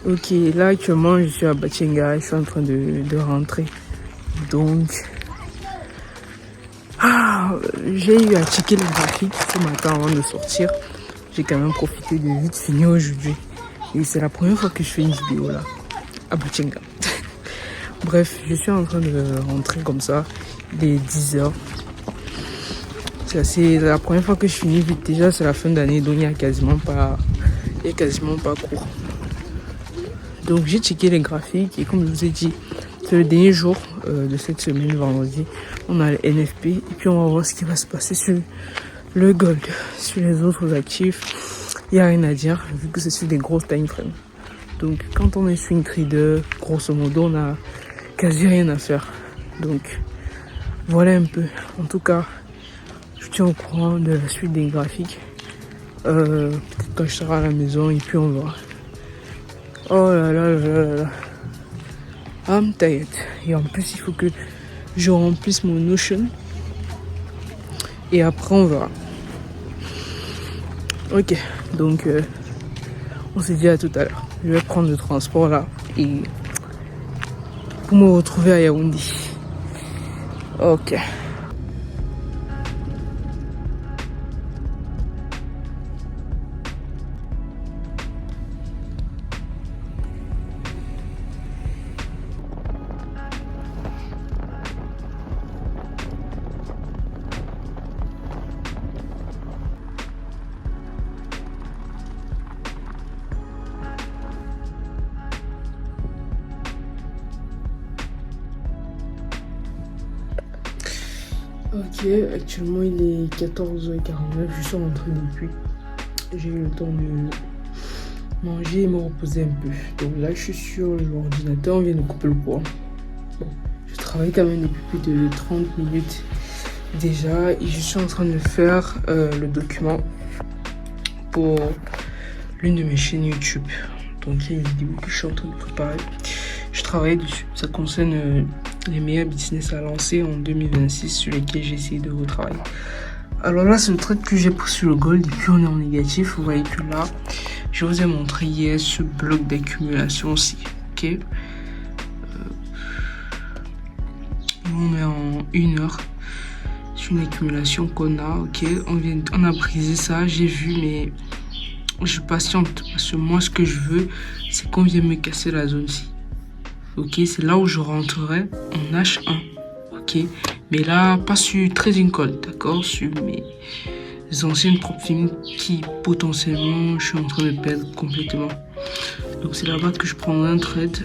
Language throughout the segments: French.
Ok, là actuellement je suis à Batchenga, je suis en train de rentrer. Donc, j'ai eu à checker le graphique ce matin avant de sortir. J'ai quand même profité de vite finir aujourd'hui. Et c'est la première fois que je fais une vidéo là, à Batchenga. Bref, je suis en train de rentrer comme ça, il est 10h. C'est la première fois que je finis vite. Déjà, c'est la fin d'année, donc il n'y a quasiment pas cours. Donc j'ai checké les graphiques et comme je vous ai dit, c'est le dernier jour de cette semaine, vendredi. On a le NFP et puis on va voir ce qui va se passer sur le gold. Sur les autres actifs, il n'y a rien à dire vu que c'est sur des grosses time frames. Donc quand on est swing trader, grosso modo, on a quasi rien à faire. Donc voilà un peu. En tout cas, je tiens au courant de la suite des graphiques. Peut-être quand je serai à la maison et puis on verra. Oh là là là là là. I'm tired. Et en plus, il faut que je remplisse mon Notion. Et après, on verra. Ok, donc on s'est dit à tout à l'heure. Je vais prendre le transport là et pour me retrouver à Yaoundé. Ok. Ok, actuellement il est 14h49, je suis rentré depuis. J'ai eu le temps de manger et me reposer un peu. Donc là je suis sur l'ordinateur, on vient de couper le courant. Bon, je travaille quand même depuis plus de 30 minutes déjà et je suis en train de faire le document pour l'une de mes chaînes YouTube. Donc il y a une vidéo que je suis en train de préparer. Je travaille dessus. Ça concerne les meilleurs business à lancer en 2026 sur lesquels j'ai essayé de retravailler. Alors là, c'est le trade que j'ai pris sur le gold et puis on est en négatif. Vous voyez que là, je vous ai montré hier ce bloc d'accumulation aussi. Ok. On est en 1 heure sur une accumulation qu'on a. Ok. On a brisé ça. J'ai vu, mais je patiente parce que moi, ce que je veux, c'est qu'on vienne me casser la zone-ci. Ok, c'est là où je rentrerai en H1. Ok, mais là, pas sur Trading Call, d'accord, sur mes anciennes propres films qui potentiellement je suis en train de perdre complètement. Donc c'est là-bas que je prendrai un trade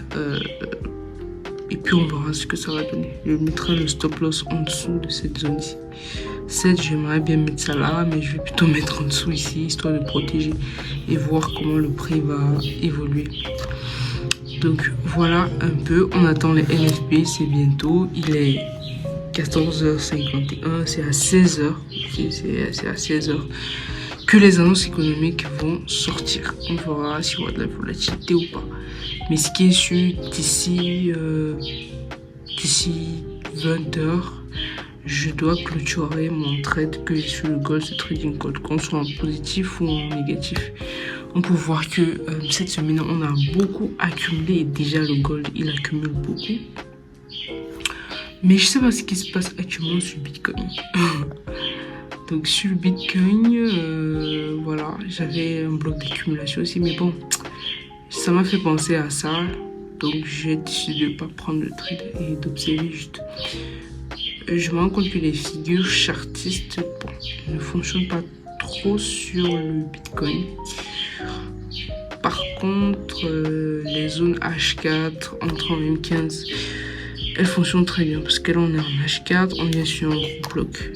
et puis on verra ce que ça va donner. Je mettrai le stop loss en dessous de cette zone-ci. 7, j'aimerais bien mettre ça là, mais je vais plutôt mettre en dessous ici, histoire de protéger et voir comment le prix va évoluer. Donc voilà un peu, on attend les NFP, c'est bientôt, il est 14h51, c'est à 16h, okay, c'est à 16h que les annonces économiques vont sortir. On verra s'il y aura de la volatilité ou pas. Mais ce qui est sûr, d'ici 20h, je dois clôturer mon trade que j'ai sur le gold, ce trading call, qu'on soit en positif ou en négatif. On peut voir que cette semaine, on a beaucoup accumulé et déjà le gold, il accumule beaucoup. Mais je sais pas ce qui se passe actuellement sur Bitcoin. Donc sur Bitcoin, voilà, j'avais un bloc d'accumulation aussi, mais bon, ça m'a fait penser à ça. Donc j'ai décidé de ne pas prendre le trade et d'observer juste. Je me rends compte que les figures chartistes ne fonctionnent pas trop sur le Bitcoin. Par contre, les zones H4 entre en M15, elles fonctionnent très bien parce que là on est en H4, on est sur un gros bloc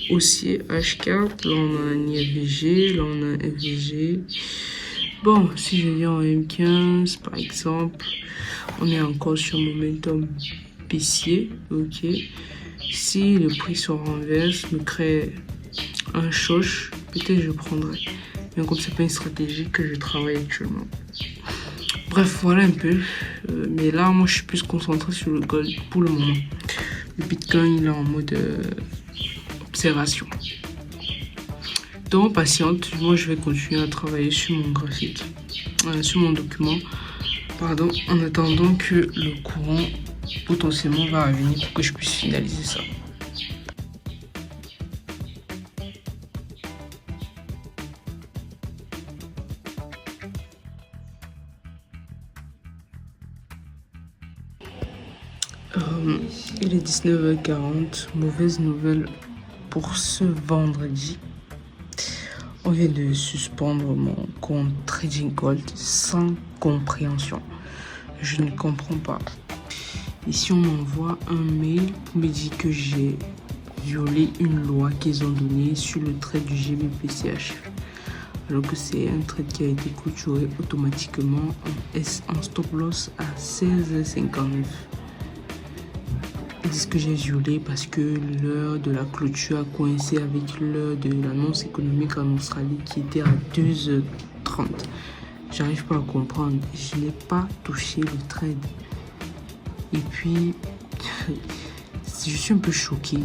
haussier H4, là on a un IFVG, là on a un FVG. Bon, si je viens en M15 par exemple, on est encore sur momentum baissier, ok. Si le prix se renverse, me crée un choche, peut-être je prendrai. Mais comme c'est pas une stratégie que je travaille actuellement. Bref, voilà un peu. Mais là, moi, je suis plus concentré sur le gold pour le moment. Le Bitcoin, il est en mode observation. Donc, patiente. Moi, je vais continuer à travailler sur mon graphique, sur mon document, Pardon, en attendant que le courant potentiellement va revenir pour que je puisse finaliser ça. Il est 19h40, mauvaise nouvelle pour ce vendredi. On vient de suspendre mon compte Trading Gold sans compréhension. Je ne comprends pas. Ici, on m'envoie un mail pour me dire que j'ai violé une loi qu'ils ont donnée sur le trade du GBPCH. Alors que c'est un trade qui a été clôturé automatiquement en stop loss à 16h59. Ils disent que j'ai violé parce que l'heure de la clôture a coïncidé avec l'heure de l'annonce économique en Australie qui était à 2h30. J'arrive pas à comprendre. Je n'ai pas touché le trade. Et puis, je suis un peu choquée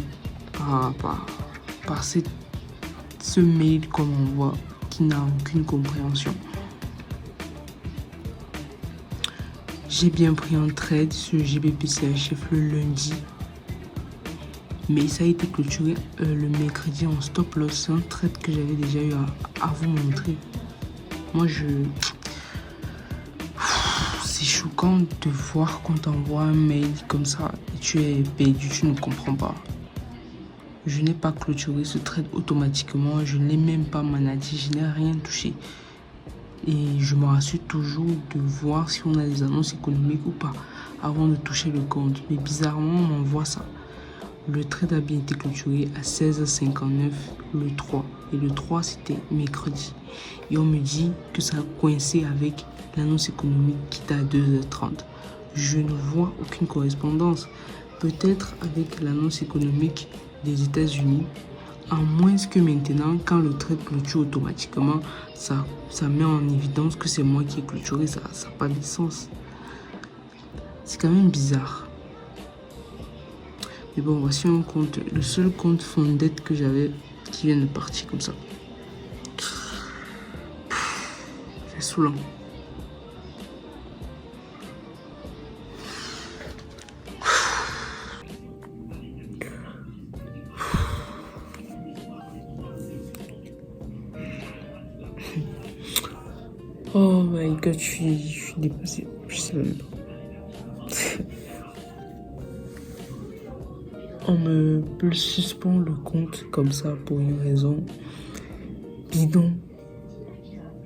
par ce mail qu'on m'envoie qui n'a aucune compréhension. J'ai bien pris un trade sur GBPCHF le lundi, mais ça a été clôturé le mercredi en stop loss. C'est un trade que j'avais déjà eu à vous montrer. Moi, c'est choquant de voir qu'on t'envoie un mail comme ça et tu es perdu, tu ne comprends pas. Je n'ai pas clôturé ce trade automatiquement, je ne l'ai même pas managé, je n'ai rien touché. Et je me rassure toujours de voir si on a des annonces économiques ou pas avant de toucher le compte. Mais bizarrement, on m'envoie ça. Le trade a bien été clôturé à 16h59 le 3. Et le 3, c'était mercredi. Et on me dit que ça a coincé avec l'annonce économique qui était à 2h30. Je ne vois aucune correspondance. Peut-être avec l'annonce économique des États-Unis. À moins que maintenant, quand le trade clôture automatiquement, ça met en évidence que c'est moi qui ai clôturé. Ça n'a pas de sens. C'est quand même bizarre. Mais bon, voici un compte, le seul compte Funded que j'avais qui vient de partir comme ça. C'est saoulant. Oh my god, je suis dépassée. Je sais même pas. On me suspend le compte comme ça pour une raison bidon.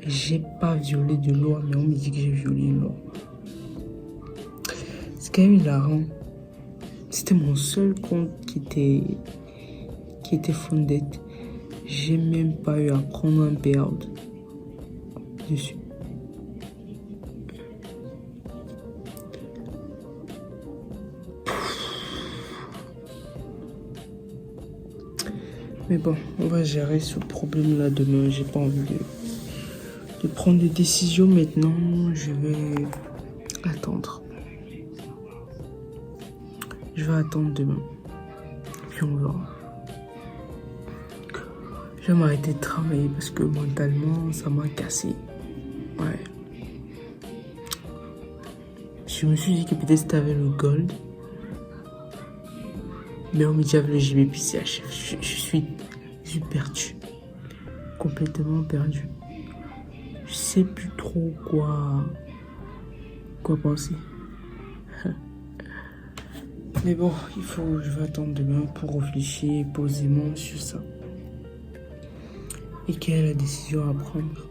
J'ai pas violé de loi, mais on me dit que j'ai violé une loi. C'est quand même hilarant. C'était mon seul compte qui était funded. J'ai même pas eu à prendre un payout dessus. Mais bon, on va gérer ce problème-là demain. J'ai pas envie de prendre des décisions maintenant. Je vais attendre. Je vais attendre demain. Puis on verra. Je vais m'arrêter de travailler parce que mentalement, ça m'a cassé. Ouais. Je me suis dit que peut-être c'était avec le gold. Mais on me dit avec le GBPCH. Je suis perdu. Complètement perdu. Je sais plus trop quoi penser. Mais bon, je vais attendre demain pour réfléchir posément sur ça. Et quelle est la décision à prendre?